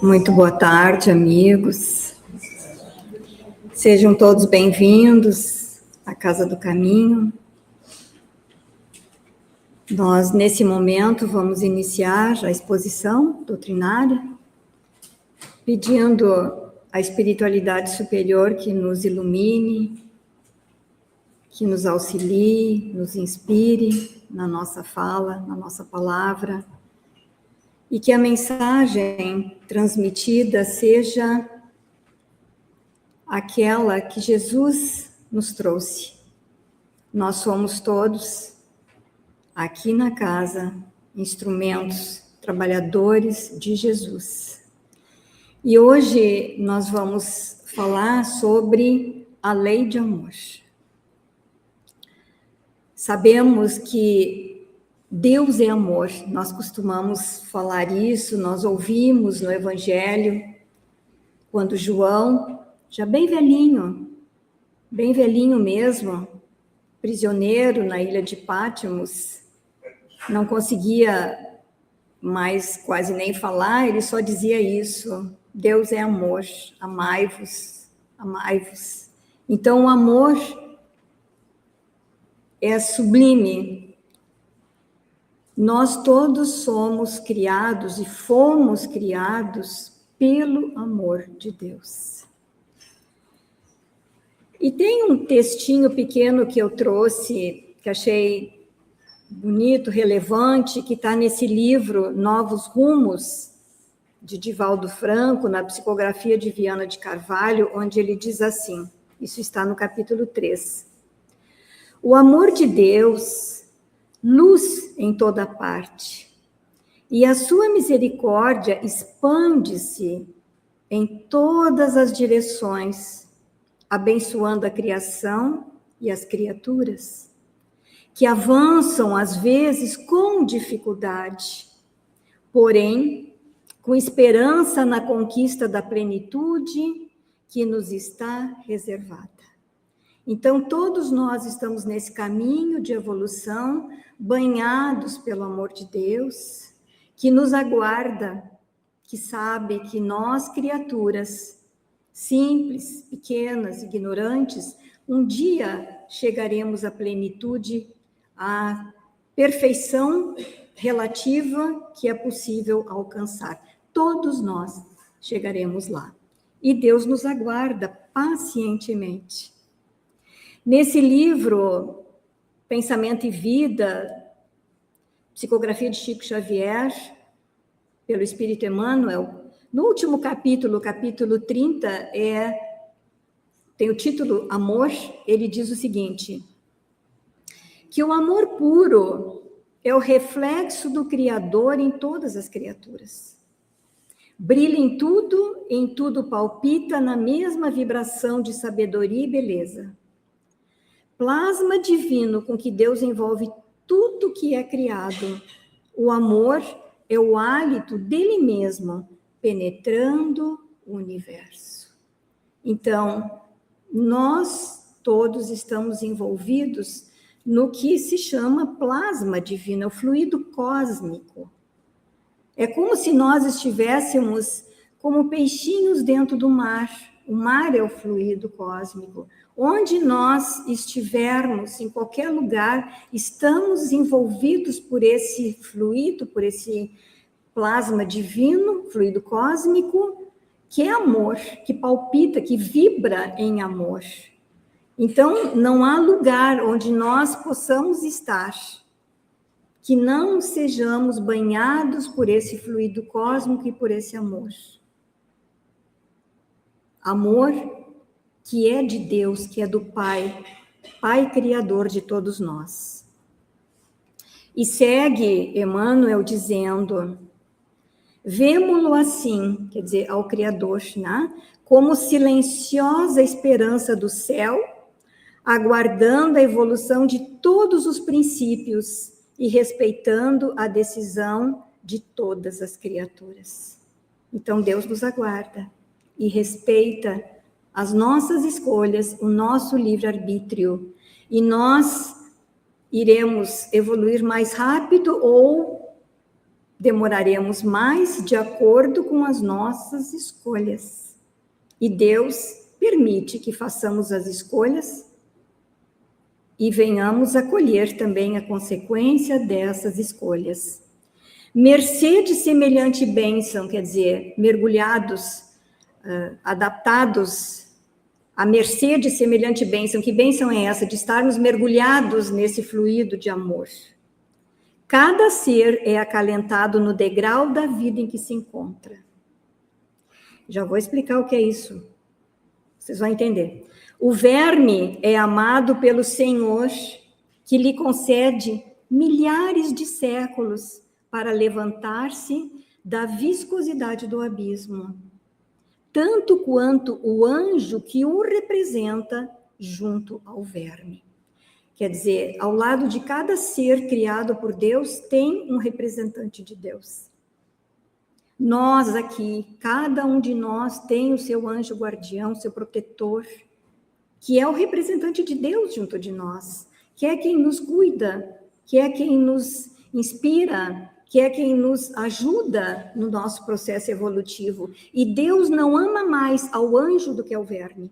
Muito boa tarde, amigos. Sejam todos bem-vindos à Casa do Caminho. Nós, nesse momento, vamos iniciar a exposição doutrinária, pedindo à espiritualidade superior que nos ilumine, que nos auxilie, nos inspire na nossa fala, na nossa palavra, e que a mensagem transmitida seja aquela que Jesus nos trouxe. Nós somos todos, aqui na casa, instrumentos, trabalhadores de Jesus. E hoje nós vamos falar sobre a lei de amor. Sabemos que Deus é amor, nós costumamos falar isso, nós ouvimos no Evangelho, quando João, já bem velhinho mesmo, prisioneiro na ilha de Pátimos, não conseguia mais quase nem falar, ele só dizia isso: Deus é amor, amai-vos, amai-vos. Então o amor é sublime. Nós todos somos criados e fomos criados pelo amor de Deus. E tem um textinho pequeno que eu trouxe, que achei bonito, relevante, que está nesse livro Novos Rumos, de Divaldo Franco, na psicografia de Viana de Carvalho, onde ele diz assim, isso está no capítulo 3. O amor de Deus, luz em toda parte, e a sua misericórdia expande-se em todas as direções, abençoando a criação e as criaturas, que avançam às vezes com dificuldade, porém com esperança na conquista da plenitude que nos está reservada. Então, todos nós estamos nesse caminho de evolução, banhados pelo amor de Deus, que nos aguarda, que sabe que nós, criaturas simples, pequenas, ignorantes, um dia chegaremos à plenitude, à perfeição relativa que é possível alcançar. Todos nós chegaremos lá. E Deus nos aguarda pacientemente. Nesse livro, Pensamento e Vida, psicografia de Chico Xavier, pelo Espírito Emmanuel, no último capítulo, capítulo 30, tem o título Amor, ele diz o seguinte, que o amor puro é o reflexo do Criador em todas as criaturas. Brilha em tudo palpita na mesma vibração de sabedoria e beleza. Plasma divino com que Deus envolve tudo que é criado. O amor é o hálito dele mesmo, penetrando o universo. Então, nós todos estamos envolvidos no que se chama plasma divino, o fluido cósmico. É como se nós estivéssemos como peixinhos dentro do mar. O mar é o fluido cósmico. Onde nós estivermos, em qualquer lugar, estamos envolvidos por esse fluido, por esse plasma divino, fluido cósmico, que é amor, que palpita, que vibra em amor. Então, não há lugar onde nós possamos estar que não sejamos banhados por esse fluido cósmico e por esse amor. Amor que é de Deus, que é do Pai, Pai Criador de todos nós. E segue Emmanuel dizendo, vemo-lo assim, quer dizer, ao Criador, né? Como silenciosa esperança do céu, aguardando a evolução de todos os princípios e respeitando a decisão de todas as criaturas. Então, Deus nos aguarda e respeita as nossas escolhas, o nosso livre-arbítrio, e nós iremos evoluir mais rápido ou demoraremos mais de acordo com as nossas escolhas. E Deus permite que façamos as escolhas e venhamos a colher também a consequência dessas escolhas. Mercê de semelhante bênção, quer dizer, mergulhados, adaptados à mercê de semelhante bênção. Que bênção é essa? De estarmos mergulhados nesse fluido de amor. Cada ser é acalentado no degrau da vida em que se encontra. Já vou explicar o que é isso. Vocês vão entender. O verme é amado pelo Senhor, que lhe concede milhares de séculos para levantar-se da viscosidade do abismo, tanto quanto o anjo que o representa junto ao verme. Quer dizer, ao lado de cada ser criado por Deus, tem um representante de Deus. Nós aqui, cada um de nós tem o seu anjo guardião, seu protetor, que é o representante de Deus junto de nós, que é quem nos cuida, que é quem nos inspira, que é quem nos ajuda no nosso processo evolutivo. E Deus não ama mais ao anjo do que ao verme.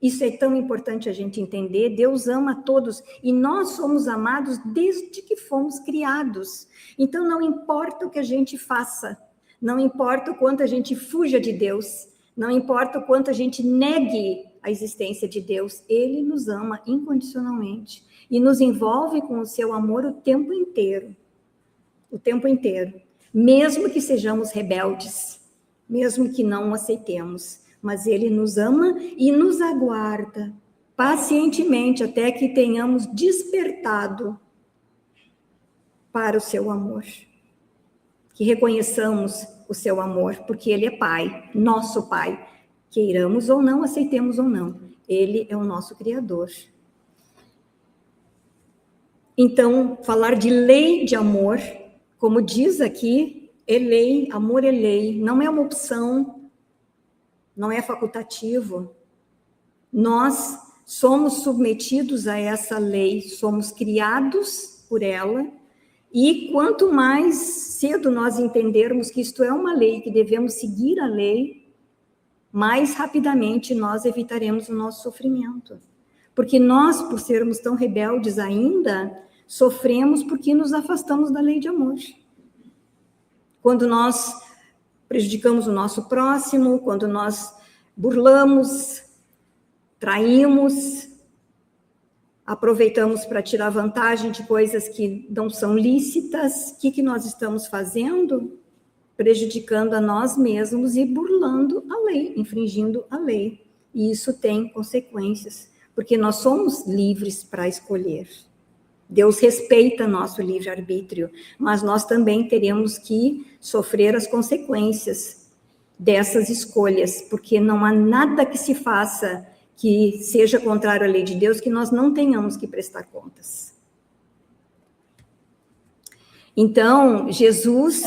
Isso é tão importante a gente entender. Deus ama a todos e nós somos amados desde que fomos criados. Então não importa o que a gente faça, não importa o quanto a gente fuja de Deus, não importa o quanto a gente negue a existência de Deus, Ele nos ama incondicionalmente e nos envolve com o seu amor o tempo inteiro. O tempo inteiro. Mesmo que sejamos rebeldes, mesmo que não o aceitemos, mas Ele nos ama e nos aguarda pacientemente até que tenhamos despertado para o seu amor. Que reconheçamos o seu amor, porque Ele é Pai, nosso Pai. Queiramos ou não, aceitemos ou não. Ele é o nosso Criador. Então, falar de lei de amor, como diz aqui, é lei, amor é lei, não é uma opção, não é facultativo. Nós somos submetidos a essa lei, somos criados por ela, e quanto mais cedo nós entendermos que isto é uma lei, que devemos seguir a lei, mais rapidamente nós evitaremos o nosso sofrimento. Porque nós, por sermos tão rebeldes ainda, sofremos porque nos afastamos da lei de amor. Quando nós prejudicamos o nosso próximo, quando nós burlamos, traímos, aproveitamos para tirar vantagem de coisas que não são lícitas, o que nós estamos fazendo? Prejudicando a nós mesmos e burlando a lei, infringindo a lei. E isso tem consequências, porque nós somos livres para escolher. Deus respeita nosso livre-arbítrio, mas nós também teremos que sofrer as consequências dessas escolhas, porque não há nada que se faça que seja contrário à lei de Deus, que nós não tenhamos que prestar contas. Então, Jesus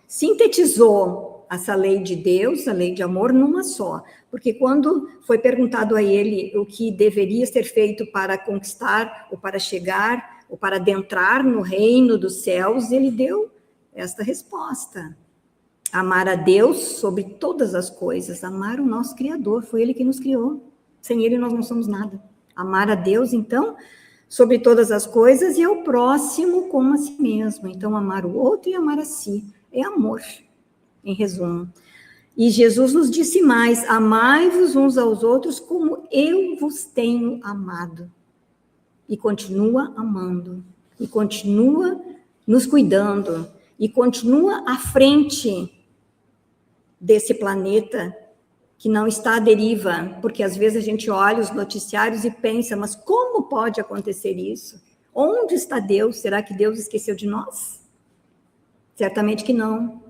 sintetizou essa lei de Deus, a lei de amor, numa só. Porque quando foi perguntado a ele o que deveria ser feito para conquistar, ou para chegar, ou para adentrar no reino dos céus, ele deu esta resposta. Amar a Deus sobre todas as coisas, amar o nosso Criador, foi Ele que nos criou. Sem Ele nós não somos nada. Amar a Deus, então, sobre todas as coisas, e ao próximo como a si mesmo. Então, amar o outro e amar a si. É amor, em resumo. E Jesus nos disse mais: amai-vos uns aos outros como eu vos tenho amado. E continua amando. E continua nos cuidando. E continua à frente desse planeta que não está à deriva. Porque às vezes a gente olha os noticiários e pensa, mas como pode acontecer isso? Onde está Deus? Será que Deus esqueceu de nós? Certamente que não.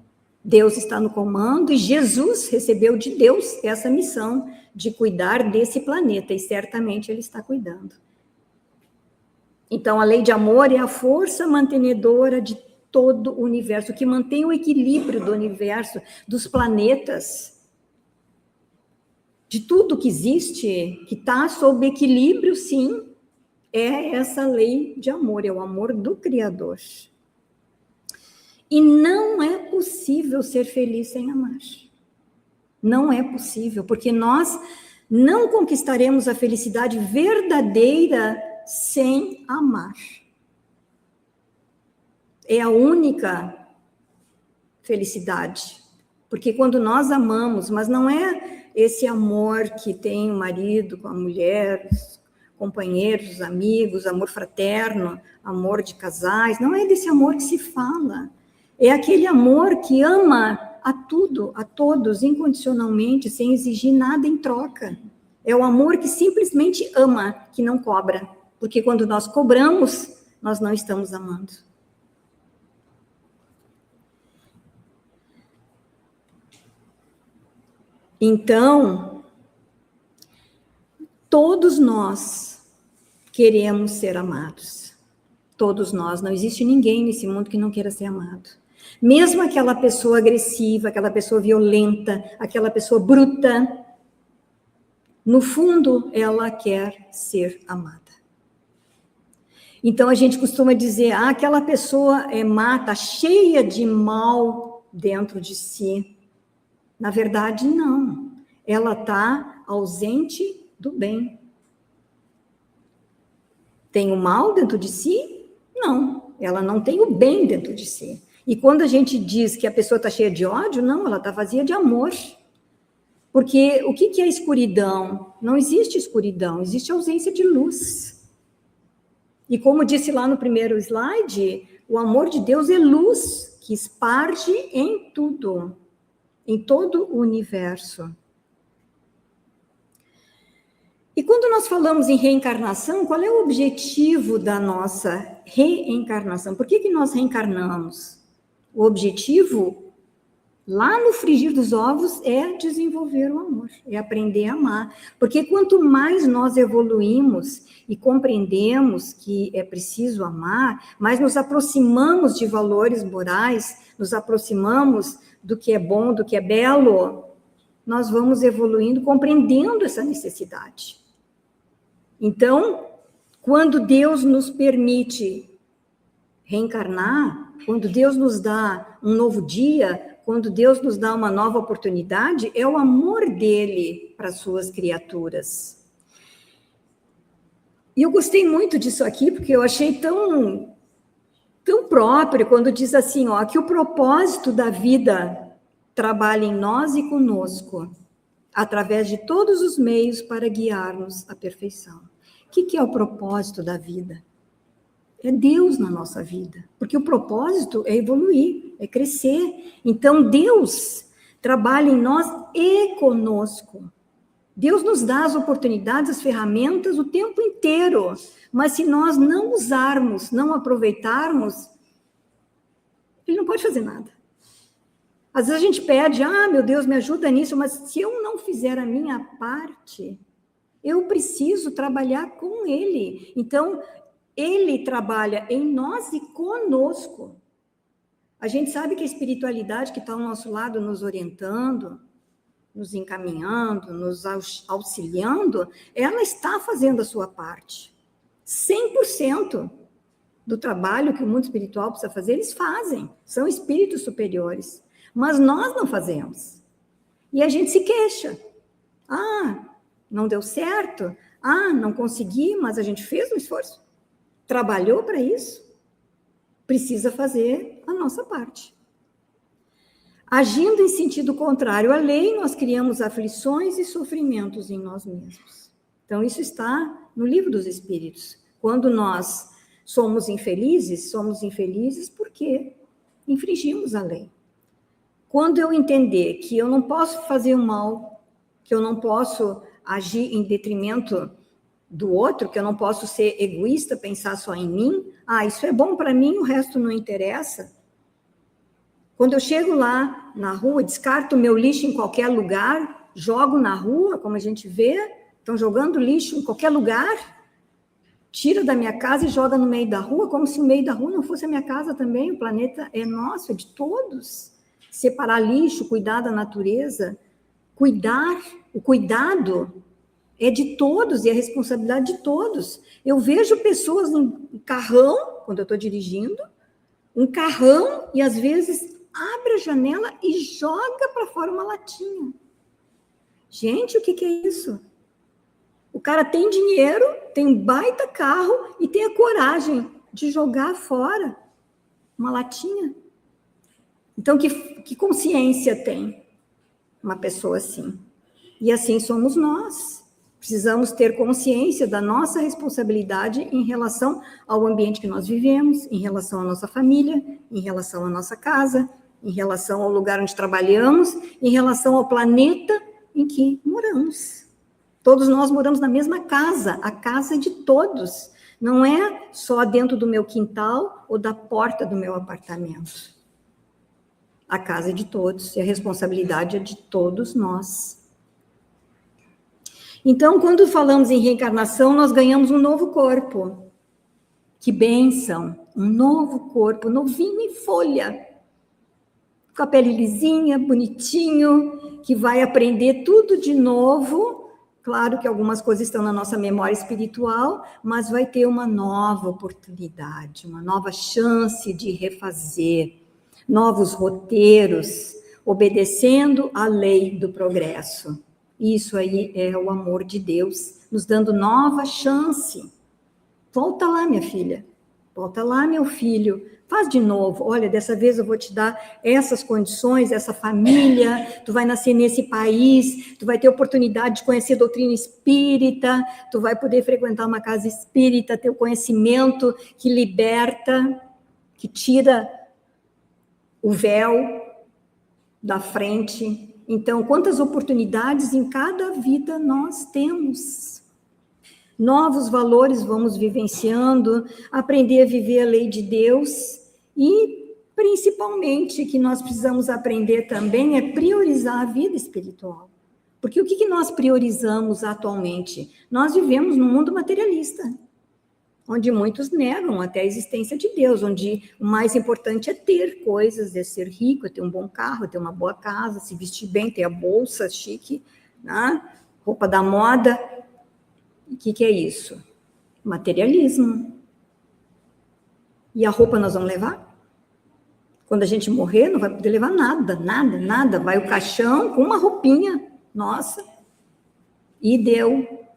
Deus está no comando e Jesus recebeu de Deus essa missão de cuidar desse planeta, e certamente Ele está cuidando. Então, a lei de amor é a força mantenedora de todo o universo, que mantém o equilíbrio do universo, dos planetas, de tudo que existe, que está sob equilíbrio, sim, é essa lei de amor, é o amor do Criador. E não é possível ser feliz sem amar. Não é possível, porque nós não conquistaremos a felicidade verdadeira sem amar. É a única felicidade. Porque quando nós amamos, mas não é esse amor que tem o marido com a mulher, os companheiros, os amigos, amor fraterno, amor de casais, não é desse amor que se fala. É aquele amor que ama a tudo, a todos, incondicionalmente, sem exigir nada em troca. É o amor que simplesmente ama, que não cobra. Porque quando nós cobramos, nós não estamos amando. Então, todos nós queremos ser amados. Todos nós. Não existe ninguém nesse mundo que não queira ser amado. Mesmo aquela pessoa agressiva, aquela pessoa violenta, aquela pessoa bruta, no fundo, ela quer ser amada. Então, a gente costuma dizer, aquela pessoa é má, está cheia de mal dentro de si. Na verdade, não. Ela está ausente do bem. Tem o mal dentro de si? Não. Ela não tem o bem dentro de si. E quando a gente diz que a pessoa está cheia de ódio, não, ela está vazia de amor. Porque o que é escuridão? Não existe escuridão, existe ausência de luz. E como disse lá no primeiro slide, o amor de Deus é luz que esparge em tudo, em todo o universo. E quando nós falamos em reencarnação, qual é o objetivo da nossa reencarnação? Por que nós reencarnamos? O objetivo, lá no frigir dos ovos, é desenvolver o amor, é aprender a amar. Porque quanto mais nós evoluímos e compreendemos que é preciso amar, mais nos aproximamos de valores morais, nos aproximamos do que é bom, do que é belo, nós vamos evoluindo, compreendendo essa necessidade. Então, quando Deus nos permite reencarnar, quando Deus nos dá um novo dia, quando Deus nos dá uma nova oportunidade, é o amor dele para as suas criaturas. E eu gostei muito disso aqui, porque eu achei tão próprio quando diz assim, ó, que o propósito da vida trabalha em nós e conosco, através de todos os meios para guiar-nos à perfeição. O que é o propósito da vida? É Deus na nossa vida, porque o propósito é evoluir, é crescer. Então, Deus trabalha em nós e conosco. Deus nos dá as oportunidades, as ferramentas o tempo inteiro, mas se nós não usarmos, não aproveitarmos, Ele não pode fazer nada. Às vezes a gente pede, meu Deus, me ajuda nisso, mas se eu não fizer a minha parte, eu preciso trabalhar com Ele. Então, Ele trabalha em nós e conosco. A gente sabe que a espiritualidade que está ao nosso lado, nos orientando, nos encaminhando, nos auxiliando, ela está fazendo a sua parte. 100% do trabalho que o mundo espiritual precisa fazer, eles fazem. São espíritos superiores. Mas nós não fazemos. E a gente se queixa. Não deu certo. Não consegui, mas a gente fez um esforço. Trabalhou para isso. Precisa fazer a nossa parte. Agindo em sentido contrário à lei, nós criamos aflições e sofrimentos em nós mesmos. Então, isso está no Livro dos Espíritos. Quando nós somos infelizes porque infringimos a lei. Quando eu entender que eu não posso fazer o mal, que eu não posso agir em detrimento do outro, que eu não posso ser egoísta, pensar só em mim, isso é bom para mim, o resto não interessa. Quando eu chego lá na rua, descarto o meu lixo em qualquer lugar, jogo na rua, como a gente vê, estão jogando lixo em qualquer lugar, tira da minha casa e joga no meio da rua, como se o meio da rua não fosse a minha casa também, o planeta é nosso, é de todos. Separar lixo, cuidar da natureza, o cuidado é de todos e é responsabilidade de todos. Eu vejo pessoas em carrão, quando eu estou dirigindo, um carrão e, às vezes, abre a janela e joga para fora uma latinha. Gente, o que é isso? O cara tem dinheiro, tem um baita carro e tem a coragem de jogar fora uma latinha. Então, que consciência tem uma pessoa assim? E assim somos nós. Precisamos ter consciência da nossa responsabilidade em relação ao ambiente que nós vivemos, em relação à nossa família, em relação à nossa casa, em relação ao lugar onde trabalhamos, em relação ao planeta em que moramos. Todos nós moramos na mesma casa, a casa é de todos. Não é só dentro do meu quintal ou da porta do meu apartamento. A casa é de todos e a responsabilidade é de todos nós. Então, quando falamos em reencarnação, nós ganhamos um novo corpo. Que bênção! Um novo corpo, novinho em folha. Com a pele lisinha, bonitinho, que vai aprender tudo de novo. Claro que algumas coisas estão na nossa memória espiritual, mas vai ter uma nova oportunidade, uma nova chance de refazer, novos roteiros, obedecendo à lei do progresso. Isso aí é o amor de Deus, nos dando nova chance. Volta lá, minha filha. Volta lá, meu filho. Faz de novo. Olha, dessa vez eu vou te dar essas condições, essa família. Tu vai nascer nesse país. Tu vai ter oportunidade de conhecer a doutrina espírita. Tu vai poder frequentar uma casa espírita, ter o conhecimento que liberta, que tira o véu da frente. Então, quantas oportunidades em cada vida nós temos. Novos valores vamos vivenciando, aprender a viver a lei de Deus e, principalmente, que nós precisamos aprender também é priorizar a vida espiritual. Porque o que nós priorizamos atualmente? Nós vivemos num mundo materialista, onde muitos negam até a existência de Deus, onde o mais importante é ter coisas, é ser rico, é ter um bom carro, é ter uma boa casa, se vestir bem, ter a bolsa chique, né? Roupa da moda. O que é isso? Materialismo. E a roupa nós vamos levar? Quando a gente morrer, não vai poder levar nada, nada, nada. Vai o caixão com uma roupinha, nossa, e deu.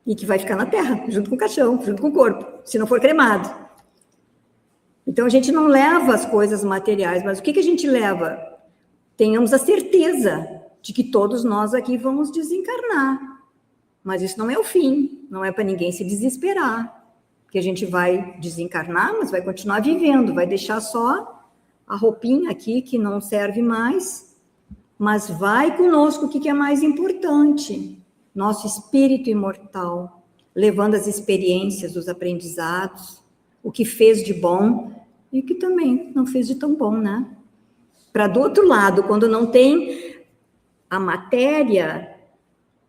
E que vai ficar na terra, junto com o caixão, junto com o corpo, se não for cremado. Então, a gente não leva as coisas materiais, mas o que a gente leva? Tenhamos a certeza de que todos nós aqui vamos desencarnar. Mas isso não é o fim, não é para ninguém se desesperar, porque a gente vai desencarnar, mas vai continuar vivendo, vai deixar só a roupinha aqui que não serve mais, mas vai conosco o que é mais importante. Nosso espírito imortal, levando as experiências, os aprendizados, o que fez de bom e o que também não fez de tão bom, né? Para do outro lado, quando não tem a matéria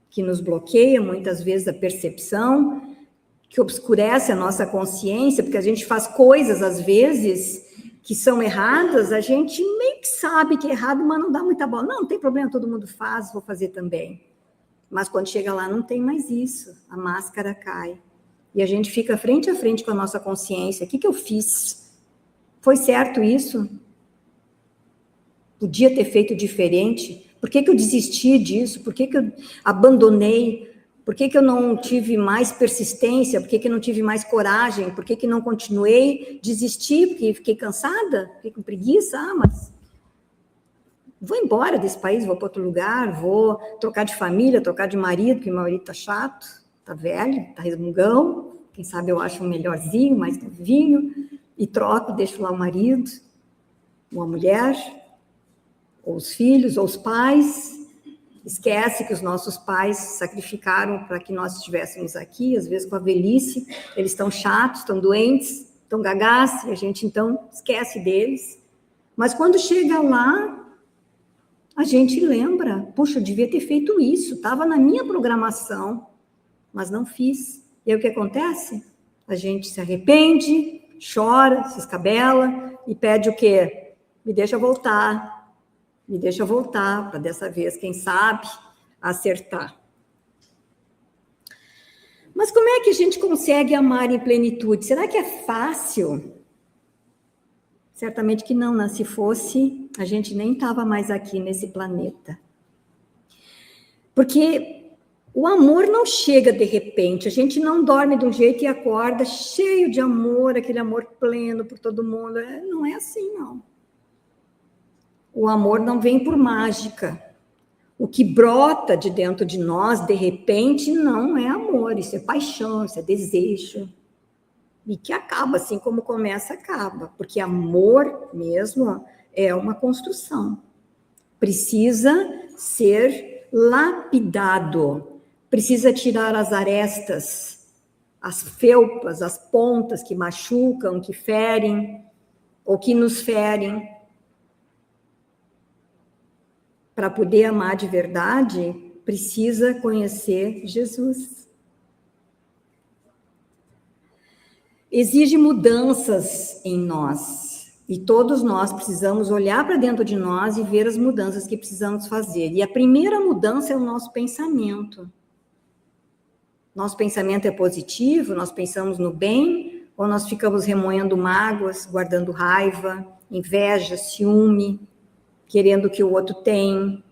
que nos bloqueia, muitas vezes, a percepção, que obscurece a nossa consciência, porque a gente faz coisas, às vezes, que são erradas, a gente meio que sabe que é errado, mas não dá muita bola. Não tem problema, todo mundo faz, vou fazer também. Mas quando chega lá, não tem mais isso, a máscara cai. E a gente fica frente a frente com a nossa consciência. O que eu fiz? Foi certo isso? Podia ter feito diferente? Por que eu desisti disso? Por que eu abandonei? Por que eu não tive mais persistência? Por que eu não tive mais coragem? Por que não continuei? Desisti porque fiquei cansada? Fiquei com preguiça? Mas vou embora desse país, vou para outro lugar, vou trocar de família, trocar de marido, porque meu marido está chato, está velho, está resmungão. Quem sabe eu acho um melhorzinho, mais novinho, e troco, deixo lá o marido, uma mulher, ou os filhos, ou os pais. Esquece que os nossos pais sacrificaram para que nós estivéssemos aqui, às vezes com a velhice, eles estão chatos, estão doentes, estão gagás, e a gente então esquece deles. Mas quando chega lá, a gente lembra, puxa, eu devia ter feito isso, estava na minha programação, mas não fiz. E aí o que acontece? A gente se arrepende, chora, se escabela e pede o quê? Me deixa voltar para dessa vez, quem sabe, acertar. Mas como é que a gente consegue amar em plenitude? Será que é fácil? Certamente que não, né? Se fosse, a gente nem estava mais aqui nesse planeta. Porque o amor não chega de repente, a gente não dorme de um jeito e acorda cheio de amor, aquele amor pleno por todo mundo. Não é assim, não. O amor não vem por mágica. O que brota de dentro de nós, de repente, não é amor, isso é paixão, isso é desejo. E que acaba, assim como começa, acaba. Porque amor mesmo é uma construção. Precisa ser lapidado. Precisa tirar as arestas, as felpas, as pontas que machucam, que ferem, ou que nos ferem. Para poder amar de verdade, precisa conhecer Jesus. Exige mudanças em nós. E todos nós precisamos olhar para dentro de nós e ver as mudanças que precisamos fazer. E a primeira mudança é o nosso pensamento. Nosso pensamento é positivo, nós pensamos no bem, ou nós ficamos remoendo mágoas, guardando raiva, inveja, ciúme, querendo que o outro tenha.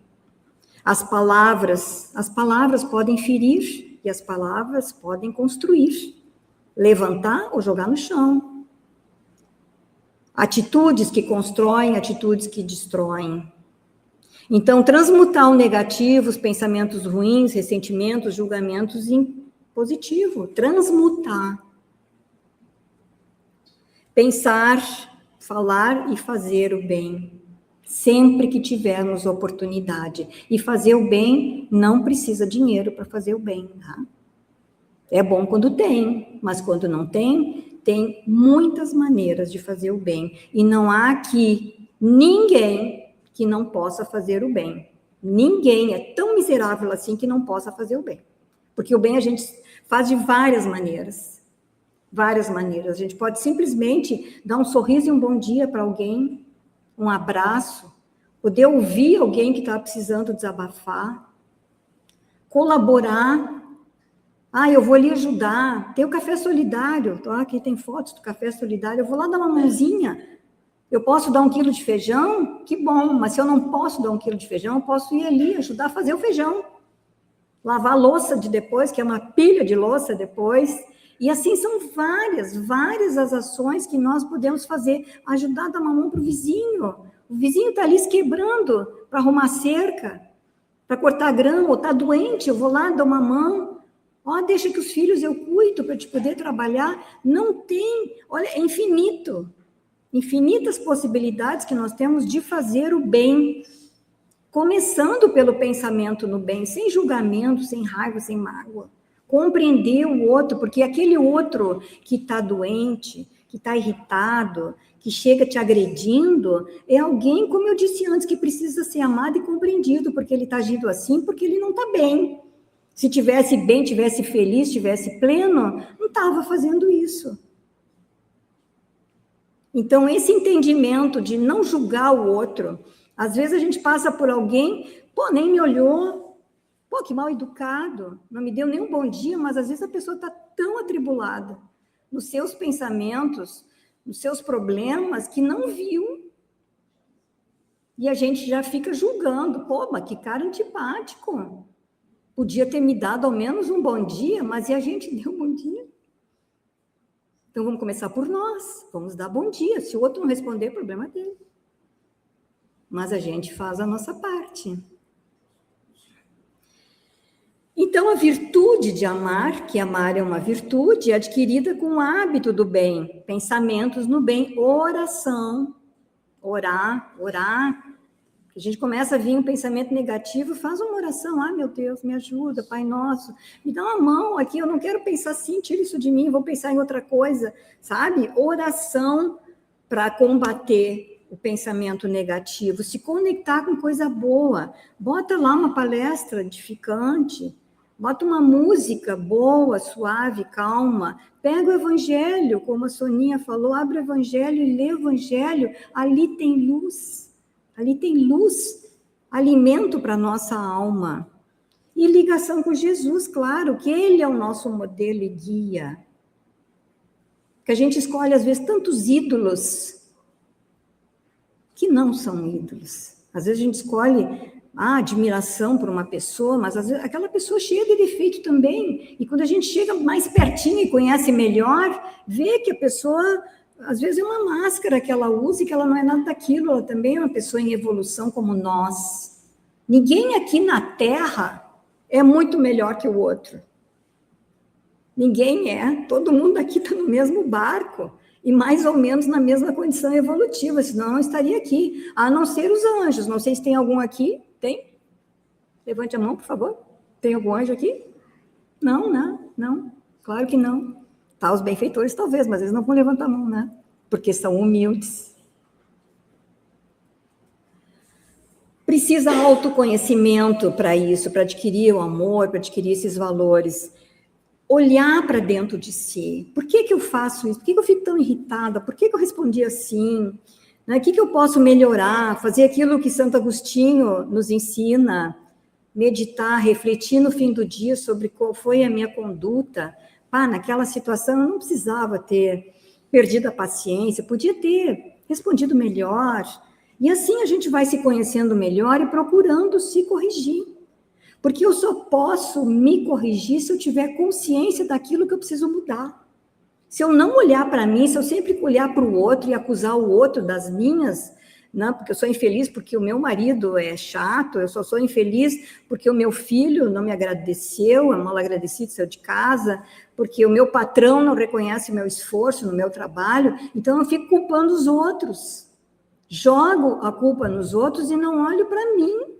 As palavras podem ferir e as palavras podem construir, levantar ou jogar no chão. Atitudes que constroem, atitudes que destroem. Então, transmutar o negativo, os pensamentos ruins, ressentimentos, julgamentos em positivo. Transmutar. Pensar, falar e fazer o bem. Sempre que tivermos oportunidade. E fazer o bem não precisa dinheiro para fazer o bem, tá? É bom quando tem, mas quando não tem, tem muitas maneiras de fazer o bem. E não há aqui ninguém que não possa fazer o bem. Ninguém é tão miserável assim que não possa fazer o bem. Porque o bem a gente faz de várias maneiras. Várias maneiras. A gente pode simplesmente dar um sorriso e um bom dia para alguém, um abraço, poder ouvir alguém que está precisando desabafar, colaborar. Eu vou ali ajudar. Tem o Café Solidário. Aqui tem fotos do Café Solidário. Eu vou lá dar uma mãozinha. Eu posso dar 1 quilo de feijão? Que bom. Mas se eu não posso dar 1 quilo de feijão, eu posso ir ali ajudar a fazer o feijão. Lavar a louça de depois, que é uma pilha de louça depois. E assim são várias as ações que nós podemos fazer. Ajudar a dar uma mão para o vizinho. O vizinho está ali se quebrando para arrumar cerca, para cortar grama, ou está doente, eu vou lá dar uma mão. Deixa que os filhos eu cuido para te poder trabalhar. Não tem, olha, é infinito. Infinitas possibilidades que nós temos de fazer o bem. Começando pelo pensamento no bem, sem julgamento, sem raiva, sem mágoa. Compreender o outro, porque aquele outro que está doente, que está irritado, que chega te agredindo, é alguém, como eu disse antes, que precisa ser amado e compreendido, porque ele está agindo assim, porque ele não está bem. Se tivesse bem, tivesse feliz, tivesse pleno, não estava fazendo isso. Então, esse entendimento de não julgar o outro, às vezes a gente passa por alguém, nem me olhou, que mal educado, não me deu nem um bom dia, mas às vezes a pessoa está tão atribulada nos seus pensamentos, nos seus problemas, que não viu. E a gente já fica julgando, mas que cara antipático. Podia ter me dado ao menos um bom dia, mas e a gente deu um bom dia? Então, vamos começar por nós. Vamos dar bom dia. Se o outro não responder, problema dele. Mas a gente faz a nossa parte. Então, a virtude de amar, que amar é uma virtude, é adquirida com o hábito do bem, pensamentos no bem, oração, orar. A gente começa a vir um pensamento negativo, faz uma oração. Meu Deus, me ajuda, Pai Nosso. Me dá uma mão aqui, eu não quero pensar assim, tira isso de mim, vou pensar em outra coisa, sabe? Oração para combater o pensamento negativo, se conectar com coisa boa. Bota lá uma palestra edificante, bota uma música boa, suave, calma. Pega o evangelho, como a Soninha falou, abre o evangelho e lê o evangelho. Ali tem luz. Ali tem luz, alimento para a nossa alma. E ligação com Jesus, claro, que Ele é o nosso modelo e guia. Que a gente escolhe, às vezes, tantos ídolos que não são ídolos. Às vezes a gente escolhe admiração por uma pessoa, mas às vezes aquela pessoa é cheia de defeito também. E quando a gente chega mais pertinho e conhece melhor, vê que a pessoa, às vezes, é uma máscara que ela usa e que ela não é nada daquilo, ela também é uma pessoa em evolução como nós. Ninguém aqui na Terra é muito melhor que o outro. Ninguém é. Todo mundo aqui está no mesmo barco e mais ou menos na mesma condição evolutiva, senão não estaria aqui, a não ser os anjos. Não sei se tem algum aqui. Tem? Levante a mão, por favor. Tem algum anjo aqui? Não, né? Não. Claro que não. Tá, os benfeitores talvez, mas eles não vão levantar a mão, né? Porque são humildes. Precisa autoconhecimento para isso, para adquirir o amor, para adquirir esses valores. Olhar para dentro de si. Por que eu faço isso? Por que eu fico tão irritada? Por que eu respondi assim? Né? O que eu posso melhorar? Fazer aquilo que Santo Agostinho nos ensina. Meditar, refletir no fim do dia sobre qual foi a minha conduta. Naquela situação eu não precisava ter perdido a paciência, podia ter respondido melhor. E assim a gente vai se conhecendo melhor e procurando se corrigir. Porque eu só posso me corrigir se eu tiver consciência daquilo que eu preciso mudar. Se eu não olhar para mim, se eu sempre olhar para o outro e acusar o outro das minhas, né, porque eu sou infeliz porque o meu marido é chato, eu só sou infeliz porque o meu filho não me agradeceu, é mal agradecido, saiu de casa, porque o meu patrão não reconhece o meu esforço no meu trabalho, então eu fico culpando os outros. Jogo a culpa nos outros e não olho para mim.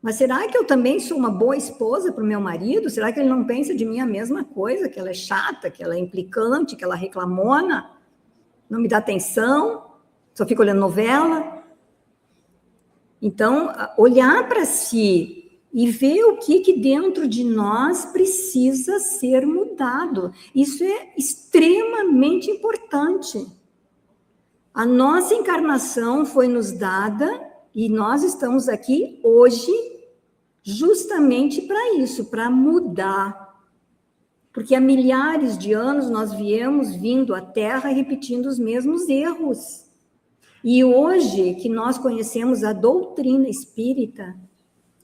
Mas será que eu também sou uma boa esposa para o meu marido? Será que ele não pensa de mim a mesma coisa? Que ela é chata, que ela é implicante, que ela reclamona, não me dá atenção, só fica olhando novela? Então, olhar para si e ver o que dentro de nós precisa ser mudado. Isso é extremamente importante. A nossa encarnação foi nos dada e nós estamos aqui hoje justamente para isso, para mudar. Porque há milhares de anos nós viemos vindo à Terra repetindo os mesmos erros. E hoje que nós conhecemos a doutrina espírita,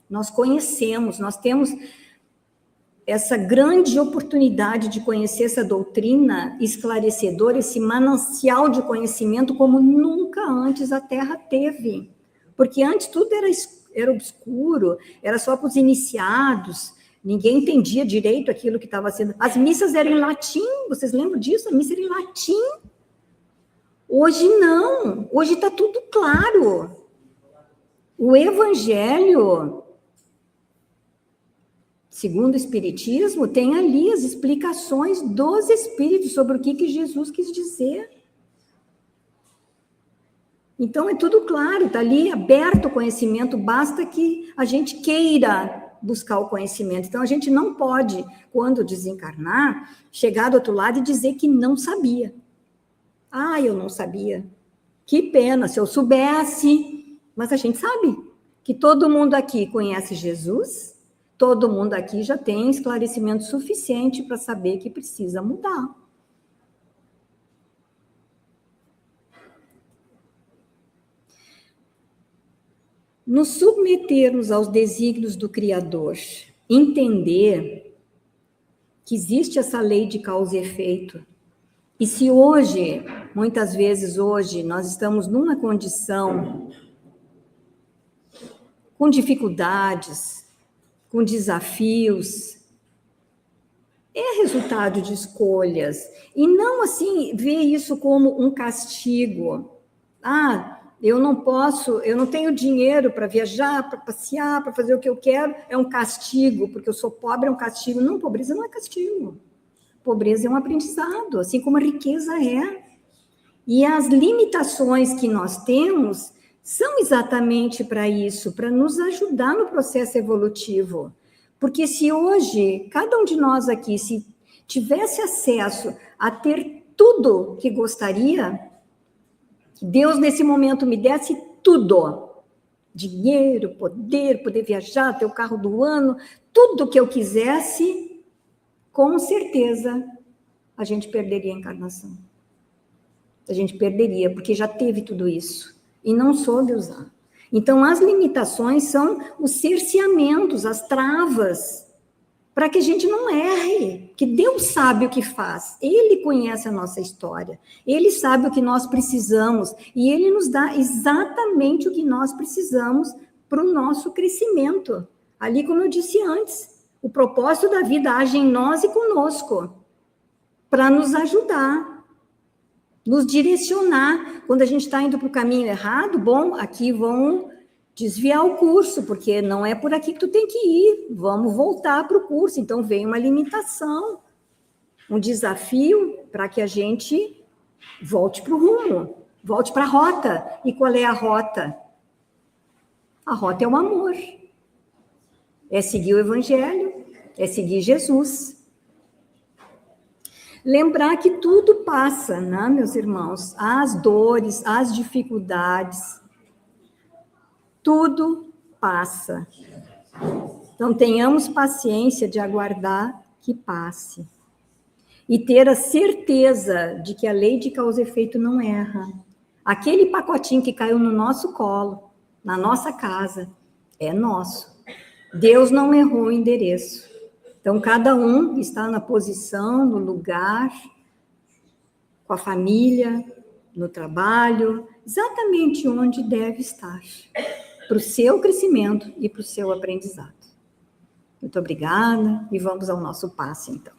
nós temos essa grande oportunidade de conhecer essa doutrina esclarecedora, esse manancial de conhecimento como nunca antes a Terra teve. Porque antes tudo era obscuro, era só para os iniciados, ninguém entendia direito aquilo que estava sendo... As missas eram em latim, vocês lembram disso? A missa era em latim. Hoje não, hoje está tudo claro. O Evangelho, segundo o Espiritismo, tem ali as explicações dos Espíritos sobre o que Jesus quis dizer. Então, é tudo claro, está ali aberto o conhecimento, basta que a gente queira buscar o conhecimento. Então, a gente não pode, quando desencarnar, chegar do outro lado e dizer que não sabia. Eu não sabia. Que pena, se eu soubesse. Mas a gente sabe que todo mundo aqui conhece Jesus, todo mundo aqui já tem esclarecimento suficiente para saber que precisa mudar. Nos submetermos aos desígnios do Criador, entender que existe essa lei de causa e efeito. E se hoje, muitas vezes hoje, nós estamos numa condição com dificuldades, com desafios, é resultado de escolhas. E não assim, ver isso como um castigo. Eu não tenho dinheiro para viajar, para passear, para fazer o que eu quero, é um castigo, porque eu sou pobre, é um castigo. Não, pobreza não é castigo. Pobreza é um aprendizado, assim como a riqueza é. E as limitações que nós temos são exatamente para isso, para nos ajudar no processo evolutivo. Porque se hoje, cada um de nós aqui, se tivesse acesso a ter tudo que gostaria, Deus, nesse momento, me desse tudo. Dinheiro, poder viajar, ter o carro do ano, tudo que eu quisesse, com certeza, a gente perderia a encarnação. A gente perderia, porque já teve tudo isso. e não soube usar. Então, as limitações são os cerceamentos, as travas, para que a gente não erre, que Deus sabe o que faz, Ele conhece a nossa história, Ele sabe o que nós precisamos, e Ele nos dá exatamente o que nós precisamos para o nosso crescimento. Ali, como eu disse antes, o propósito da vida age em nós e conosco, para nos ajudar, nos direcionar. Quando a gente está indo para o caminho errado, bom, aqui vão desviar o curso, porque não é por aqui que tu tem que ir, vamos voltar para o curso. Então, vem uma limitação, um desafio para que a gente volte para o rumo, volte para a rota. E qual é a rota? A rota é o amor. É seguir o Evangelho, é seguir Jesus. Lembrar que tudo passa, né, meus irmãos? As dores, as dificuldades, tudo passa. Então, tenhamos paciência de aguardar que passe. E ter a certeza de que a lei de causa e efeito não erra. Aquele pacotinho que caiu no nosso colo, na nossa casa, é nosso. Deus não errou o endereço. Então, cada um está na posição, no lugar, com a família, no trabalho, exatamente onde deve estar, para o seu crescimento e para o seu aprendizado. Muito obrigada, e vamos ao nosso passe, então.